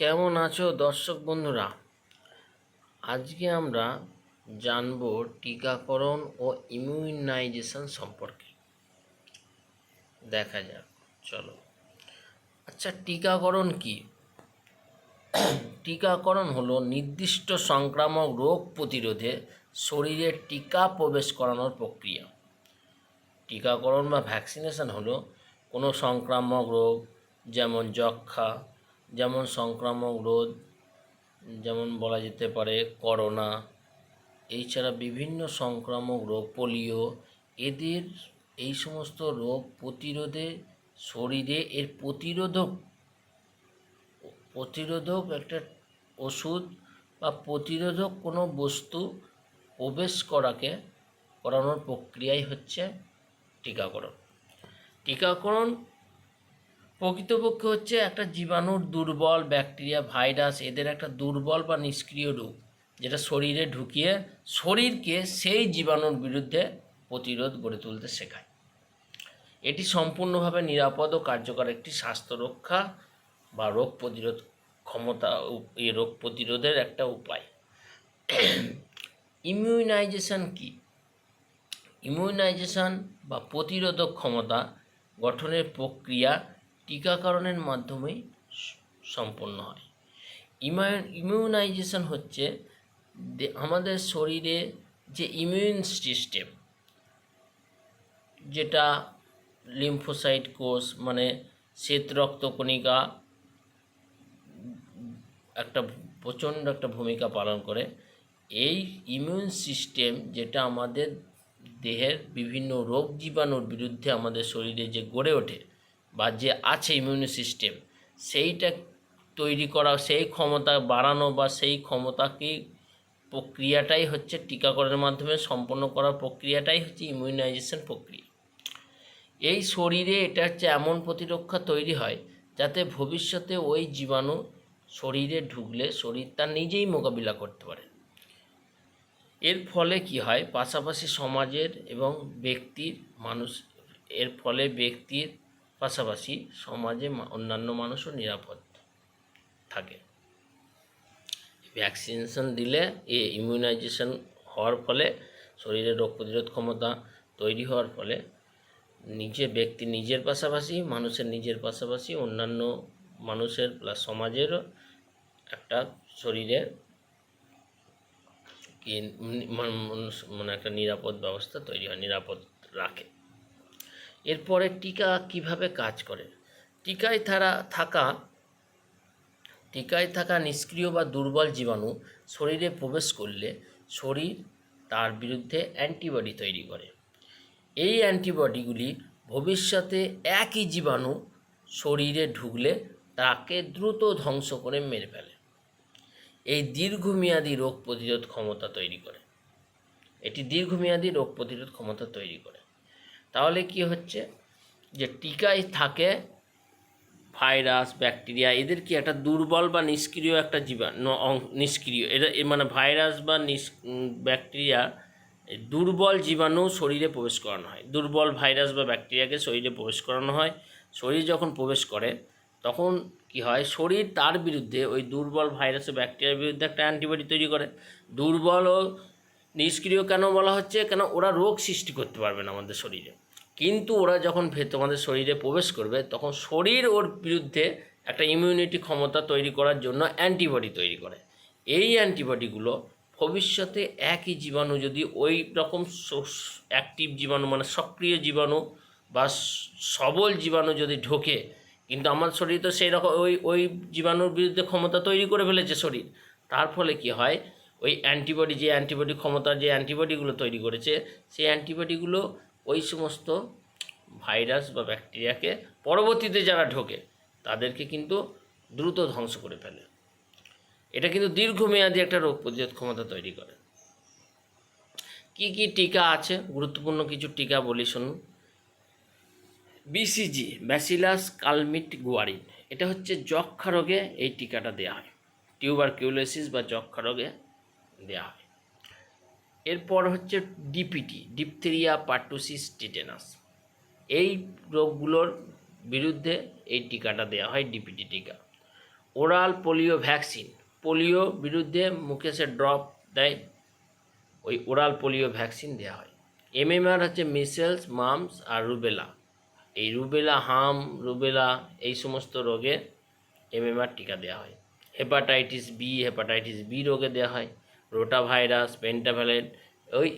কেমন আছো দর্শক বন্ধুরা? আজকে আমরা জানব টিকাকরণ ও ইমিউনাইজেশন সম্পর্কে। দেখা যাক, চলো। আচ্ছা, টিকাকরণ কি? টিকাকরণ হলো নির্দিষ্ট সংক্রামক রোগ প্রতিরোধে শরীরে টিকা প্রবেশ করানোর প্রক্রিয়া। টিকাকরণ বা ভ্যাকসিনেশন হলো কোনো সংক্রামক রোগ, যেমন যক্ষ্মা, যেমন সংক্রামক রোগ যেমন বলা যেতে পারে করোনা, এছাড়া বিভিন্ন সংক্রামক রোগ, পোলিও, এদের এই সমস্ত রোগ প্রতিরোধে শরীরে এর প্রতিরোধক একটা ওষুধ বা প্রতিরোধক কোনো বস্তু প্রবেশ করানোর প্রক্রিয়াই হচ্ছে টিকাকরণ। টিকাকরণ প্রকৃতপক্ষে হচ্ছে একটা জীবাণুর দুর্বল ব্যাকটেরিয়া, ভাইরাস, এদের একটা দুর্বল বা নিষ্ক্রিয় রূপ, যেটা শরীরে ঢুকিয়ে শরীরকে সেই জীবাণুর বিরুদ্ধে প্রতিরোধ গড়ে তুলতে শেখায়। এটি সম্পূর্ণভাবে নিরাপদ ও কার্যকর একটি স্বাস্থ্য রক্ষা বা রোগ প্রতিরোধ ক্ষমতা, এই রোগ প্রতিরোধের একটা উপায়। ইমিউনাইজেশন কি? ইমিউনাইজেশন বা প্রতিরোধক ক্ষমতা গঠনের প্রক্রিয়া টিকাকরণের মাধ্যমেই সম্পন্ন হয়। ইমিউনাইজেশন হচ্ছে আমাদের শরীরে যে ইমিউন সিস্টেম, যেটা লিম্ফোসাইট কোষ মানে শ্বেত রক্তকণিকা একটা প্রচণ্ড একটা ভূমিকা পালন করে। এই ইমিউন সিস্টেম যেটা আমাদের দেহের বিভিন্ন রোগ জীবাণুর বিরুদ্ধে আমাদের শরীরে যে গড়ে ওঠে বা যে আছে ইমিউন সিস্টেম, সেইটা তৈরি করা, সেই ক্ষমতা বাড়ানো বা সেই ক্ষমতাকে প্রক্রিয়াটাই হচ্ছে টিকাকরণের মাধ্যমে সম্পন্ন করার প্রক্রিয়াটাই হচ্ছে ইমিউনাইজেশন প্রক্রিয়া। এই শরীরে এটা হচ্ছে এমন প্রতিরক্ষা তৈরি হয় যাতে ভবিষ্যতে ওই জীবাণু শরীরে ঢুকলে শরীর তার নিজেই মোকাবিলা করতে পারে। এর ফলে কি হয়, পাশাপাশি সমাজের এবং ব্যক্তির এর ফলে ব্যক্তির পাশাপাশি সমাজে অন্যান্য মানুষও নিরাপদ থাকে। ভ্যাকসিনেশন দিলে ইমিউনাইজেশন হওয়ার ফলে শরীরে রোগ প্রতিরোধ ক্ষমতা তৈরি হওয়ার ফলে ব্যক্তি নিজের পাশাপাশি মানুষের নিজের পাশাপাশি অন্যান্য মানুষের প্লাস সমাজেরও একটা শরীরের মানে একটা নিরাপদ ব্যবস্থা তৈরি হয়, নিরাপদ রাখে। এরপরে টিকা কিভাবে কাজ করে? টিকায় থাকা নিষ্ক্রিয় বা দুর্বল জীবাণু শরীরে প্রবেশ করলে শরীর তার বিরুদ্ধে অ্যান্টিবডি তৈরি করে। এই অ্যান্টিবডিগুলি ভবিষ্যতে একই জীবাণু শরীরে ঢুকলে তাকে দ্রুত ধ্বংস করে মেরে ফেলে। এই দীর্ঘমেয়াদী রোগ প্রতিরোধ ক্ষমতা তৈরি করে। তাহলে কি হচ্ছে, যে টিকায় থাকে ভাইরাস, ব্যাকটেরিয়া, এদের কি একটা দুর্বল বা নিষ্ক্রিয় একটা নিষ্ক্রিয়, এটা মানে ভাইরাস বা ব্যাকটেরিয়া, দুর্বল জীবাণু শরীরে প্রবেশ করানো হয়। দুর্বল ভাইরাস বা ব্যাকটেরিয়াকে শরীরে প্রবেশ করানো হয়। শরীর যখন প্রবেশ করে তখন কি হয়, শরীর তার বিরুদ্ধে, ওই দুর্বল ভাইরাস ও ব্যাকটেরিয়ার বিরুদ্ধে একটা অ্যান্টিবডি তৈরি করে। দুর্বল ও নিষ্ক্রিয় কেন বলা হচ্ছে, কেন ওরা রোগ সৃষ্টি করতে পারবে না আমাদের শরীরে, কিন্তু ওরা যখন আমাদের শরীরে প্রবেশ করবে তখন শরীর ওর বিরুদ্ধে একটা ইমিউনিটি ক্ষমতা তৈরি করার জন্য অ্যান্টিবডি তৈরি করে। এই অ্যান্টিবডিগুলো ভবিষ্যতে একই জীবাণু যদি ওই রকম অ্যাক্টিভ জীবাণু মানে সক্রিয় জীবাণু বা সবল জীবাণু যদি ঢোকে, কিন্তু আমার শরীর তো সেই রকম ওই জীবাণুর বিরুদ্ধে ক্ষমতা তৈরি করে ফেলেছে শরীর। তার ফলে কি হয়, ওই যে অ্যান্টিবডিগুলো তৈরি করেছে, সেই অ্যান্টিবডিগুলো ওই সমস্ত ভাইরাস বা ব্যাকটেরিয়াকে পরবর্তীতে যারা ঢোকে তাদেরকে কিন্তু দ্রুত ধ্বংস করে ফেলে। এটা কিন্তু দীর্ঘমেয়াদী একটা রোগ প্রতিরোধ ক্ষমতা তৈরি করে। কি কি টিকা আছে, গুরুত্বপূর্ণ কিছু টিকা বলি শুনুন। বিসিজি, ব্যাসিলাস কালমিট গুয়ারিন, এটা হচ্ছে যক্ষ্মা রোগে এই টিকাটা দেওয়া হয়। টিউবারকিউলোসিস বা যক্ষ্মা রোগে দেওয়া হয়। এরপর হচ্ছে ডিপিটি, ডিপথেরিয়া, পার্টুসিস, টিটেনাস, এই রোগগুলোর বিরুদ্ধে এই টিকাটা দেওয়া হয়, ডিপিটি টিকা। ওরাল পোলিও ভ্যাকসিন, পোলিও বিরুদ্ধে মুখে সে ড্রপ দেয়, ওই ওরাল পোলিও ভ্যাকসিন দেওয়া হয়। এমএমআর হচ্ছে মিসেলস, মামস আর রুবেলা। এই রুবেলা, রুবেলা এই সমস্ত রোগে এমএমআর টিকা দেওয়া হয়। হেপাটাইটিস বি রোগে দেওয়া হয়। রোটা ভাইরাস, পেন্টাভ্যালেন্ট,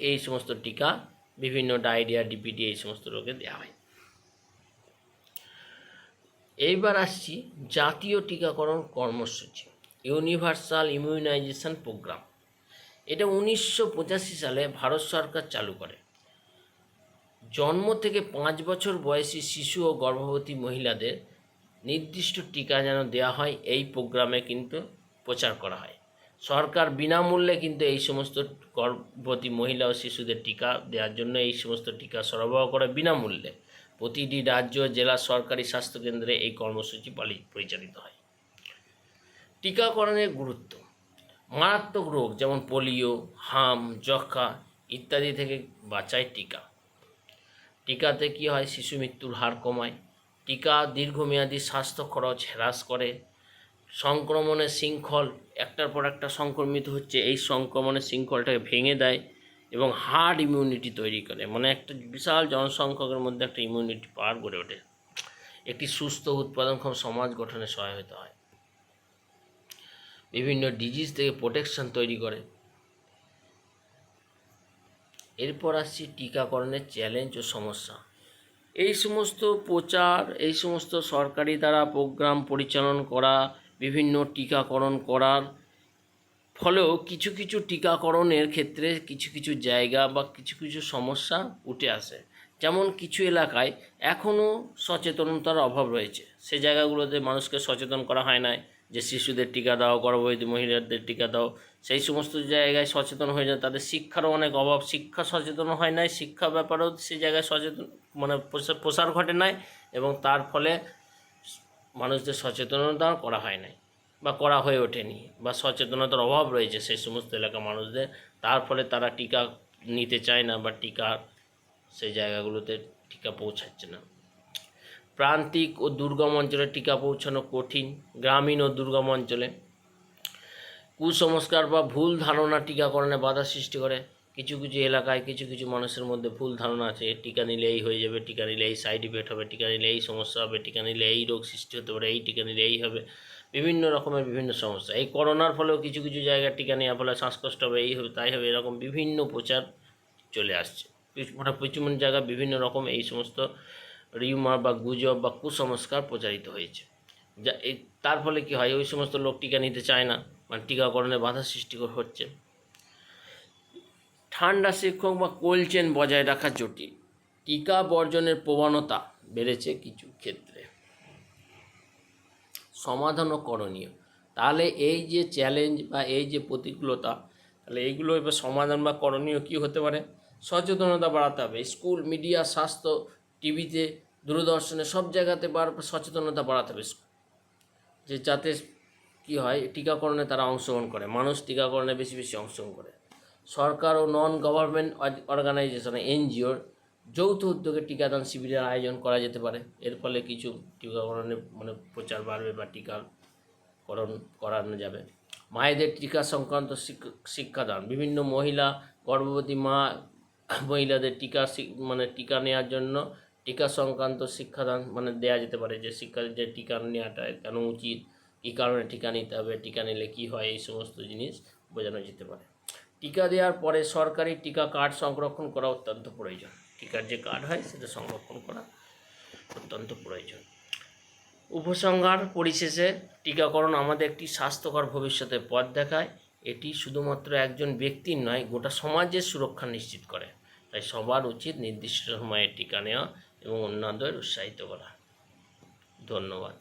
এই সমস্ত টিকা বিভিন্ন ডায়রিয়া, ডিপিটি এই সমস্ত রোগে দেওয়া হয়। এইবার আসছি জাতীয় টিকাকরণ কর্মসূচি, ইউনিভার্সাল ইমিউনাইজেশন প্রোগ্রাম। এটা 1985 সালে ভারত সরকার চালু করে। জন্ম থেকে 5 বছর বয়সী শিশু ও গর্ভবতী মহিলাদের নির্দিষ্ট টিকা যেন দেওয়া হয়, এই প্রোগ্রামে কিন্তু প্রচার করা হয়। সরকার বিনামূল্যে কিন্তু এই সমস্ত গর্ভবতী মহিলা ও শিশুদের টিকা দেওয়ার জন্য এই সমস্ত টিকা সরবরাহ করে বিনামূল্যে। প্রতিটি রাজ্য জেলা সরকারি স্বাস্থ্যকেন্দ্রে এই কর্মসূচি পরিচালিত হয়। টিকাকরণের গুরুত্ব, মারাত্মক রোগ যেমন পোলিও, যক্ষা ইত্যাদি থেকে বাঁচায় টিকা। টিকাতে কী হয়, শিশু মৃত্যুর হার কমায়। টিকা দীর্ঘমেয়াদী স্বাস্থ্য খরচ হ্রাস করে। সংক্রমণের শৃঙ্খল, একটার পর একটা সংক্রমিত হচ্ছে, এই সংক্রমণের শৃঙ্খলটাকে ভেঙে দেয় এবং হার্ড ইমিউনিটি তৈরি করে, মানে একটা বিশাল জনসংখ্যকের মধ্যে একটা ইমিউনিটি পাওয়ার গড়ে ওঠে। একটি সুস্থ উৎপাদনক্ষম সমাজ গঠনে সহায়তা হয়। বিভিন্ন ডিজিজ থেকে প্রোটেকশন তৈরি করে। এরপর আসছি টিকাকরণের চ্যালেঞ্জ ও সমস্যা। এই সমস্ত প্রচার, এই সমস্ত সরকারি দ্বারা প্রোগ্রাম পরিচালনা করা, বিভিন্ন টিকাকরণ করার ফলেও কিছু কিছু টিকাকরণের ক্ষেত্রে কিছু কিছু জায়গা বা কিছু কিছু সমস্যা উঠে আসে। যেমন কিছু এলাকায় এখনও সচেতনতার অভাব রয়েছে, সে জায়গাগুলোতে মানুষকে সচেতন করা হয় না যে শিশুদের টিকা দাও, গর্ভবতী মহিলাদের টিকা দাও। সেই সমস্ত জায়গায় সচেতন হয়ে যায়, তাদের শিক্ষারও অনেক অভাব, শিক্ষা সচেতন হয় নাই, শিক্ষা ব্যাপারেও সেই জায়গায় সচেতন মানে প্রসার ঘটে নাই, এবং তার ফলে মানুষদের সচেতনতা করা হয় নাই বা করা হয়ে ওঠেনি, বা সচেতনতার অভাব রয়েছে সেই সমস্ত এলাকার মানুষদের। তার ফলে তারা টিকা নিতে চায় না বা টিকা সেই জায়গাগুলোতে টিকা পৌঁছাচ্ছে না। প্রান্তিক ও দুর্গম অঞ্চলে টিকা পৌঁছানো কঠিন। গ্রামীণ ও দুর্গম অঞ্চলে কুসংস্কার বা ভুল ধারণা টিকাকরণে বাধা সৃষ্টি করে। কিছু কিছু এলাকায় কিছু কিছু মানুষের মধ্যে ভুল ধারণা আছে, টিকা নিলে এই হয়ে যাবে, টিকা নিলে এই সাইড ইফেক্ট হবে, টিকা নিলে এই সমস্যা হবে, টিকা নিলে এই রোগ সৃষ্টি হতে পারে, এই টিকা নিলে এই হবে, বিভিন্ন রকমের বিভিন্ন সমস্যা। এই করোনার ফলেও কিছু কিছু জায়গায় টিকা নেওয়ার ফলে শ্বাসকষ্ট হবে, এই হবে, তাই হবে, এরকম বিভিন্ন প্রচার চলে আসছে। কিছু জায়গায় বিভিন্ন রকম এই সমস্ত রিউমার বা গুজব বা কুসংস্কার প্রচারিত হয়েছে, যা তার ফলে কী হয়, ওই সমস্ত লোক টিকা নিতে চায় না, মানে টিকাকরণে বাধা সৃষ্টি হচ্ছে। ঠান্ডা শিক্ষক বা কোল্ড চেন বজায় রাখা জটিল। টিকা বর্জনের প্রবণতা বেড়েছে কিছু ক্ষেত্রে। সমাধান ও করণীয়, তাহলে এই যে চ্যালেঞ্জ বা এই যে প্রতিকূলতা, তাহলে এইগুলো এবার সমাধান বা করণীয় কী হতে পারে? সচেতনতা বাড়াতে হবে। স্কুল, মিডিয়া, স্বাস্থ্য, টিভিতে, দূরদর্শনে সব জায়গাতে সচেতনতা বাড়াতে হবে, যে যাতে কী হয় টিকাকরণে তারা অংশগ্রহণ করে, মানুষ টিকাকরণে বেশি বেশি অংশগ্রহণ করে। সরকার ও নন গভর্নমেন্ট অর্গানাইজেশন, এনজিওর যৌথ উদ্যোগে টিকাদান শিবিরের আয়োজন করা যেতে পারে। এর ফলে কিছু টিকাকরণের মানে প্রচার বাড়বে বা টিকাকরণ করানো যাবে। মায়েদের টিকা সংক্রান্ত শিক্ষাদান, বিভিন্ন মহিলা, গর্ভবতী মহিলাদের টিকা নেওয়ার জন্য টিকা সংক্রান্ত শিক্ষাদান দেওয়া যেতে পারে, যে যে টিকা নেওয়াটা কেন উচিত, কী কারণে টিকা নিতে হবে, টিকা নিলে কী হয়, এই সমস্ত জিনিস বোঝানো যেতে পারে। টিকা দেওয়ার পরে সরকারি টিকা কার্ড সংরক্ষণ করা অত্যন্ত প্রয়োজন। টিকার যে কার্ড হয় সেটা সংরক্ষণ করা অত্যন্ত প্রয়োজন। উপসংহার, পরিশেষে টিকাকরণ আমাদের একটি স্বাস্থ্যকর ভবিষ্যতের পথ দেখায়। এটি শুধুমাত্র একজন ব্যক্তির নয়, গোটা সমাজের সুরক্ষা নিশ্চিত করে। তাই সবার উচিত নির্দিষ্ট সময়ে টিকা নেওয়া এবং অন্যদের উৎসাহিত করা। ধন্যবাদ।